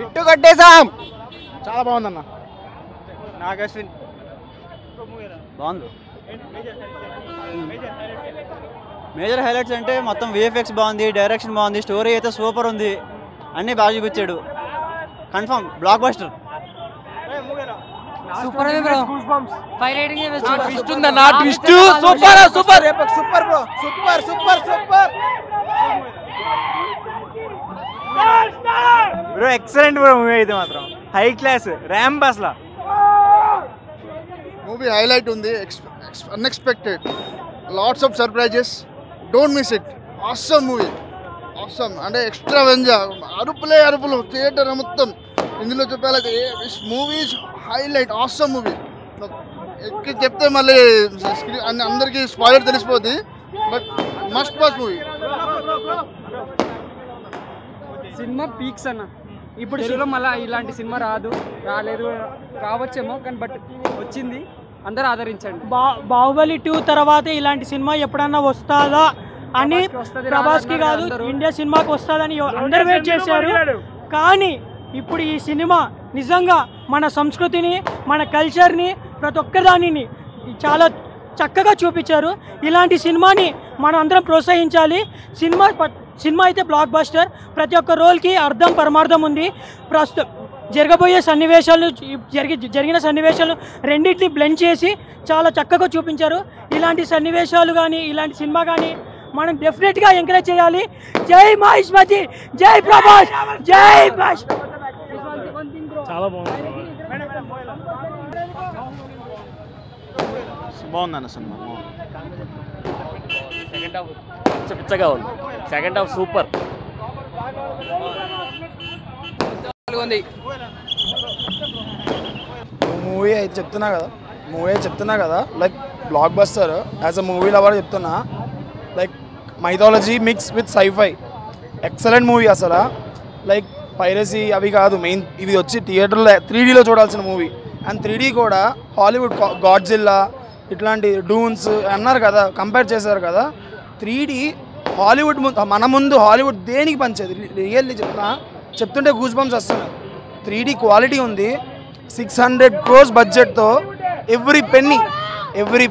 ఇట్టు కట్టేసాం. చాలా బాగుందన్న. నాగశ్విన్ బాగుంది. మేజర్ హైలైట్స్ అంటే మొత్తం విఎఫ్ఎక్స్ బాగుంది, డైరెక్షన్ బాగుంది, స్టోరీ అయితే సూపర్ ఉంది, అన్నీ బాగా చూపించాడు. Confirm blockbuster. Super bro. 5 rating twist ఉందన్న. Twist super super super bro. Super super super bro. Excellent bro. Movie అయితే మాత్రం హై క్లాస్ ర్యాంప్. అసలు మూవీ హైలైట్ ఉంది. Unexpected, lots of surprises, don't miss it. Awesome movie, awesome అంటే extra వెంజా, అరుపులే అరుపులు theatre మొత్తం. ఇందులో చెప్పాలంటే మూవీ హైలైట్, ఆసమ్ మూవీ. చెప్తే మళ్ళీ అందరికీ స్పాయిలర్ తెలిసిపోద్ది, but must watch movie. Cinema peaks అన్న. ఇప్పుడు తెలుగులో మళ్ళీ ఇలాంటి సినిమా రాలేదు, రావచ్చేమో కానీ బట్ వచ్చింది. అందరూ ఆదరించండి. బాహుబలి 2 తర్వాత ఇలాంటి సినిమా ఎప్పుడన్నా వస్తుందా అని ప్రభాస్కి కాదు ఇండియా సినిమాకి వస్తుందని అందరూ వెయిట్ చేశారు. కానీ ఇప్పుడు ఈ సినిమా నిజంగా మన సంస్కృతిని, మన కల్చర్ని, ప్రతి ఒక్క దానిని చాలా చక్కగా చూపించారు. ఇలాంటి సినిమాని మనం అందరం ప్రోత్సహించాలి. సినిమా అయితే బ్లాక్ బస్టర్. ప్రతి ఒక్క రోల్కి అర్థం పరమార్థం ఉంది. ప్రస్తుతం జరగబోయే సన్నివేశాలు, జరిగిన సన్నివేశాలు రెండింటిని బ్లెండ్ చేసి చాలా చక్కగా చూపించారు. ఇలాంటి సన్నివేశాలు కానీ ఇలాంటి సినిమా కానీ మనం డెఫినెట్గా ఎంకరేజ్ చేయాలి. జై మహేష్మతి, జై ప్రభాస్, జై మహేష్. చాలా బాగుందన్న సినిమా. పిచ్చగా ఉంది. Second half super. మూవీ అయితే చెప్తున్నా కదా like blockbuster. As a movie lover చెప్తున్నా, like mythology mix with sci-fi. Excellent movie అసలు. లైక్ పైరసీ అవి కాదు మెయిన్, ఇది వచ్చి థియేటర్లో 3Dలో చూడాల్సిన మూవీ. అండ్ 3D కూడా హాలీవుడ్ గాడ్జిల్లా ఇట్లాంటి డూన్స్ అన్నారు కదా, కంపేర్ చేశారు కదా. 3D హాలీవుడ్ మన ముందు హాలీవుడ్ దేనికి పంచేది? రియల్లీ చెప్తుంటే గూస్ బంప్స్ వస్తున్నాయి. 3D క్వాలిటీ ఉంది. 600 crores బడ్జెట్తో ఎవ్రీ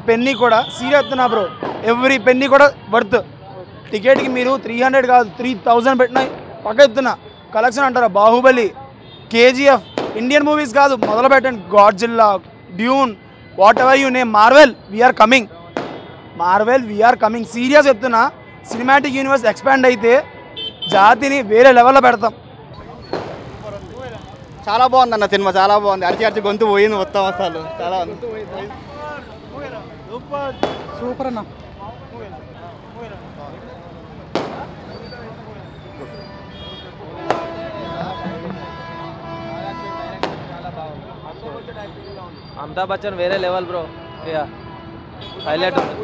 పెన్నీ కూడా సీరియస్ చెప్తున్నా బ్రో, ఎవ్రీ పెన్నీ కూడా వర్త్. టికెట్కి మీరు 300 కాదు 3000 పెట్టినా పక్క చెప్తున్నా. కలెక్షన్ అంటారా? బాహుబలి, KGF, ఇండియన్ మూవీస్ కాదు మొదలు పెట్టండి. Godzilla, Dune, what ever you name, Marvel we are coming. Serious చెప్తున్నా. సినిమాటిక్ యూనివర్స్ ఎక్స్పాండ్ అయితే జాతిని వేరే లెవెల్లో పెడతాం. చాలా బాగుంది అన్న సినిమా. చాలా బాగుంది. అరిచి గొంతు పోయింది మొత్తం. అసలు చాలా సూపర్ అన్న. అమితాబ్ బచ్చన్ వేరే లెవెల్ బ్రో. ఇక హైలైట్ ఉంది.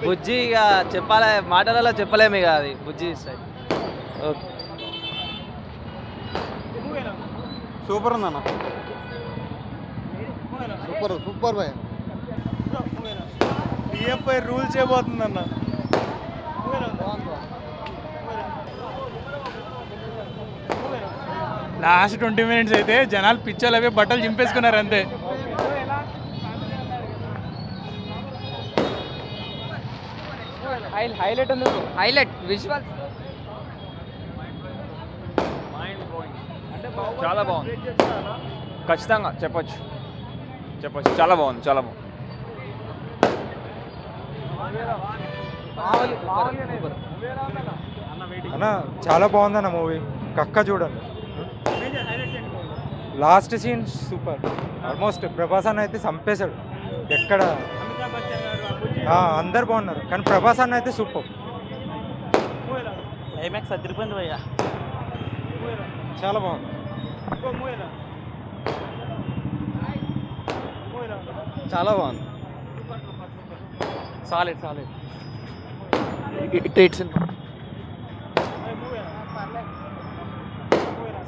బుజ్జి ఇక చెప్పాలి, మాటలలో చెప్పలేము ఇక. అది బుజ్జి స్టైల్. ఓకే, సూపర్ ఉందన్న. సూపర్ భయ. టీఎఫ్ఐ రూల్ చేయబోతుందన్న. లాస్ట్ 20 minutes అయితే జనాలు పిచ్చలు అవి బట్టలు చింపేసుకున్నారు అంతే. హైలైట్ ఉంది. హైలైట్ విజువల్ చాలా బాగుంది. ఖచ్చితంగా చెప్పొచ్చు. చాలా బాగుంది. అన్న చాలా బాగుందన్న మూవీ. కక్క చూడండి. Last scene super. Almost Prabhas అన్న అయితే చంపేశాడు. ఎక్కడ అందరు బాగున్నారు కానీ ప్రభాస్ అన్న అయితే సూపర్. క్లైమాక్స్ అదిరిపోయింది భయ్యా. చాలా బాగుంది. చాలా బాగుంది. సాలిడ్.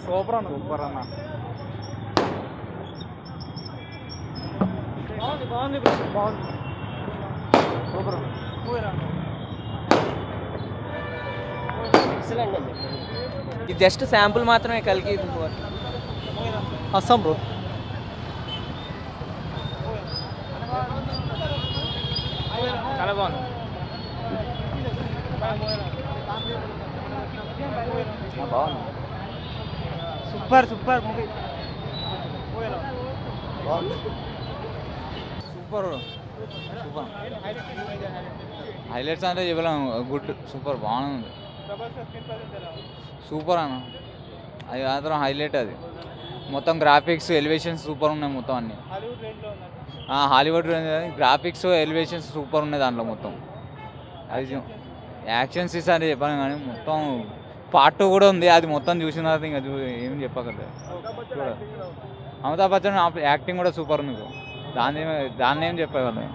సూపర్ అన్న. బాగుంది. సూపర్. ఇది జస్ట్ శాంపుల్ మాత్రమే కలిగి అస్సాం బ్రో. చాలా బాగుంది. బాగుంది. Super super movie. Super super highlights అంటే చెప్పలేము. గుడ్ సూపర్ బాగుంది. సూపర్ అన్న, అది మాత్రం హైలైట్. అది మొత్తం గ్రాఫిక్స్ ఎలివేషన్స్ సూపర్ ఉన్నాయి మొత్తం అన్ని. హాలీవుడ్ గ్రాఫిక్స్ ఎలివేషన్స్ సూపర్ ఉన్నాయి దాంట్లో మొత్తం. అది యాక్షన్ సీన్స్ అంటే చెప్పాను కానీ మొత్తం పార్ట్ 2 కూడా ఉంది. అది మొత్తం చూసిన తర్వాత ఇంకా ఏం చెప్పగలదు. అమితాబ్ బచ్చన్ యాక్టింగ్ కూడా సూపర్ ఉంది. దాన్ని ఏం చెప్పగలను.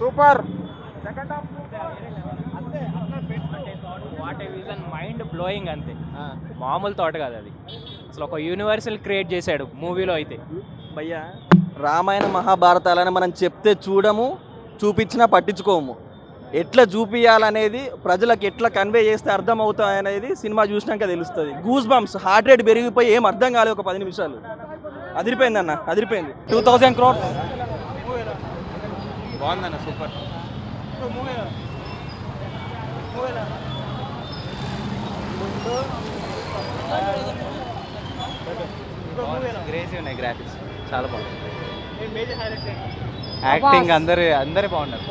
Super. What a vision, mind blowing అంతే, మామూలు థాట్ కాదు అది. అసలు ఒక యూనివర్సల్ క్రియేట్ చేశాడు మూవీలో అయితే. భయ్యా రామాయణ మహాభారతాలని మనం చెప్తే చూడము, చూపించినా పట్టించుకోము. ఎట్లా చూపించాలనేది ప్రజలకు ఎట్లా కన్వే చేస్తే అర్థం అవుతాయి అనేది సినిమా చూసినాక తెలుస్తుంది. గూస్ బంప్స్, హార్ట్ రేట్ పెరిగిపోయి ఏం అర్థం కాలేదు ఒక 10 నిమిషాలు. అదిరిపోయింది అన్న, అదిరిపోయింది. 2000 crores. బాగుందన్న సూపర్. గ్రేసీ ఉన్నాయి గ్రాఫిక్స్, చాలా బాగుంది. యాక్టింగ్ అందరే బాగున్నారు.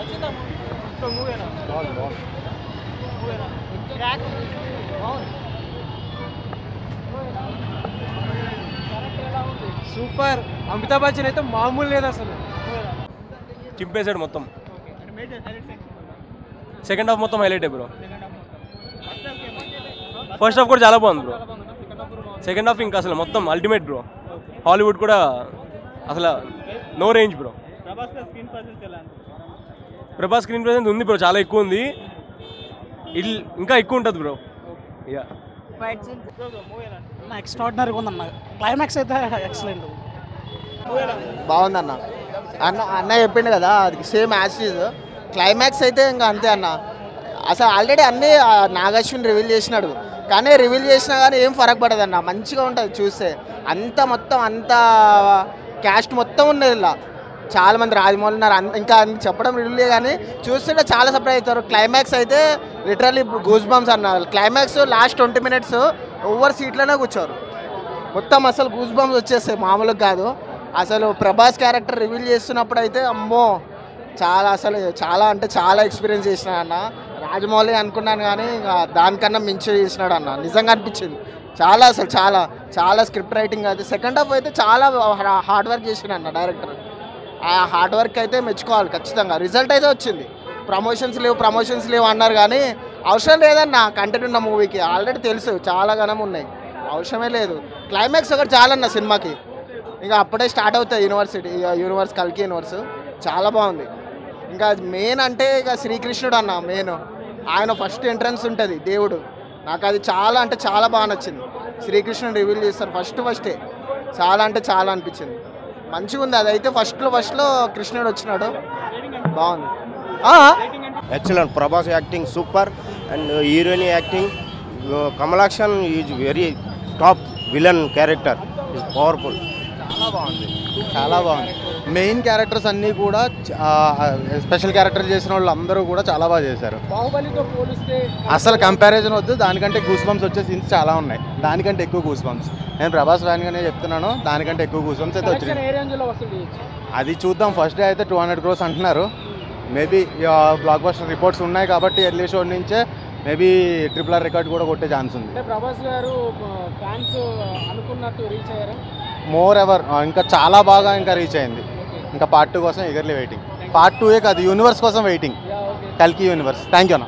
సూపర్. అమితాబ్ బచ్చన్ అయితే మామూలు లేదు అసలు, చింపేశాడు మొత్తం. సెకండ్ హాఫ్ మొత్తం హైలైట్ బ్రో. ఫస్ట్ హాఫ్ కూడా చాలా బాగుంది బ్రో. సెకండ్ హాఫ్ ఇంకా అసలు మొత్తం అల్టిమేట్ బ్రో. హాలీవుడ్ కూడా అసలు no range bro. Prabhas screen presence ఉంది బ్రో, చాలా ఎక్కువ ఉంది. ఇంకా ఎక్కువ ఉంటుంది బ్రో. యా ఎక్స్ట్రాడినరీగా ఉందన్న. క్లైమాక్స్ అయితే ఎక్సలెంట్. బాగుందన్న. అన్న చెప్పిండు కదా, అది సేమ్ యాసిడ్. క్లైమాక్స్ అయితే ఇంకా అంతే అన్న. అసలు ఆల్రెడీ అన్నీ నాగాశ్విన్ రివీల్ చేసినాడు, కానీ రివీల్ చేసినా కానీ ఏం ఫరక్ పడదన్న. మంచిగా ఉంటుంది చూస్తే. మొత్తం అంతా క్యాస్ట్ మొత్తం ఉన్నది ఇలా. చాలామంది రాజమౌళి ఉన్నారు. ఇంకా చెప్పడం రివీల్ కానీ చూస్తుంటే చాలా సర్ప్రైజ్ అవుతారు. క్లైమాక్స్ అయితే లిటరల్లీ గూస్ బంప్స్ అన్నారు. క్లైమాక్స్ లాస్ట్ 20 minutes ఓవర్ సీట్లోనే కూర్చోరు. మొత్తం అసలు గూస్ బంప్స్ వచ్చేస్తాయి, మామూలుగా కాదు. అసలు ప్రభాస్ క్యారెక్టర్ రివీల్ చేస్తున్నప్పుడు అయితే అమ్మో చాలా అంటే చాలా ఎక్స్పీరియన్స్ చేసిన అన్న. రాజమౌళి అనుకున్నాను కానీ దానికన్నా మించి చేసినాడు అన్న. నిజంగా అనిపించింది అసలు చాలా స్క్రిప్ట్ రైటింగ్ అయితే. సెకండ్ హాఫ్ అయితే చాలా హార్డ్ వర్క్ చేసిన అన్న డైరెక్టర్. ఆ హార్డ్ వర్క్ అయితే మెచ్చుకోవాలి ఖచ్చితంగా. రిజల్ట్ అయితే వచ్చింది. ప్రమోషన్స్ లేవు అన్నారు కానీ అవసరం లేదన్న. కంటెంట్ ఉన్న మూవీకి ఆల్రెడీ తెలుసు చాలా గణం ఉన్నాయి, అవసరమే లేదు. క్లైమాక్స్ ఒకటి చాలన్న సినిమాకి. ఇంకా అప్పుడే స్టార్ట్ అవుతాయి యూనివర్స్ కల్కి యూనివర్స్. చాలా బాగుంది. ఇంకా మెయిన్ అంటే ఇక శ్రీకృష్ణుడు అన్న మెయిన్. ఆయన ఫస్ట్ ఎంట్రన్స్ ఉంటుంది దేవుడు. నాకు అది చాలా బాగా నచ్చింది. శ్రీకృష్ణుడు రివీల్ చేస్తారు ఫస్టే. చాలా అనిపించింది. మంచిగా ఉంది. అదైతే ఫస్ట్లో కృష్ణుడు వచ్చినాడు, బాగుంది. Excellent. Prabhas acting super and heroine acting. Kamalakshan is very top villain character, is powerful. చాలా బాగుంది. మెయిన్ క్యారెక్టర్స్ అన్నీ కూడా స్పెషల్ క్యారెక్టర్ చేసిన వాళ్ళు అందరూ కూడా చాలా బాగా చేశారు. బాహుబలితో పోలిస్తే అసలు కంపారిజన్ వద్దు. దానికంటే గూస్ బంప్స్ వచ్చే సీన్స్ చాలా ఉన్నాయి. దానికంటే ఎక్కువ గూస్ బంప్స్. నేను ప్రభాస్ ఫ్యాన్గానే చెప్తున్నాను, దానికంటే ఎక్కువ గూస్ బంప్స్ అయితే వచ్చినాయి. అది చూద్దాం. ఫస్ట్ డే అయితే 200 crores అంటున్నారు. మేబీ బ్లాక్ బస్టర్ రిపోర్ట్స్ ఉన్నాయి కాబట్టి ఎర్లీ షో నుంచే మేబీ RRR రికార్డ్ కూడా కొట్టే ఛాన్స్ ఉంది. ప్రభాస్ గారు ఫ్యాన్స్ అనుకున్నట్టు రీచ్ అయ్యారు. మోర్ ఎవర్ ఇంకా చాలా బాగా ఇంకా రీచ్ అయింది. ఇంకా పార్ట్ 2 కోసం ఎగర్లీ వెయిటింగ్. పార్ట్ 2 కాదు, యూనివర్స్ కోసం వెయిటింగ్. కల్కి యూనివర్స్. థ్యాంక్ యూ అన్న.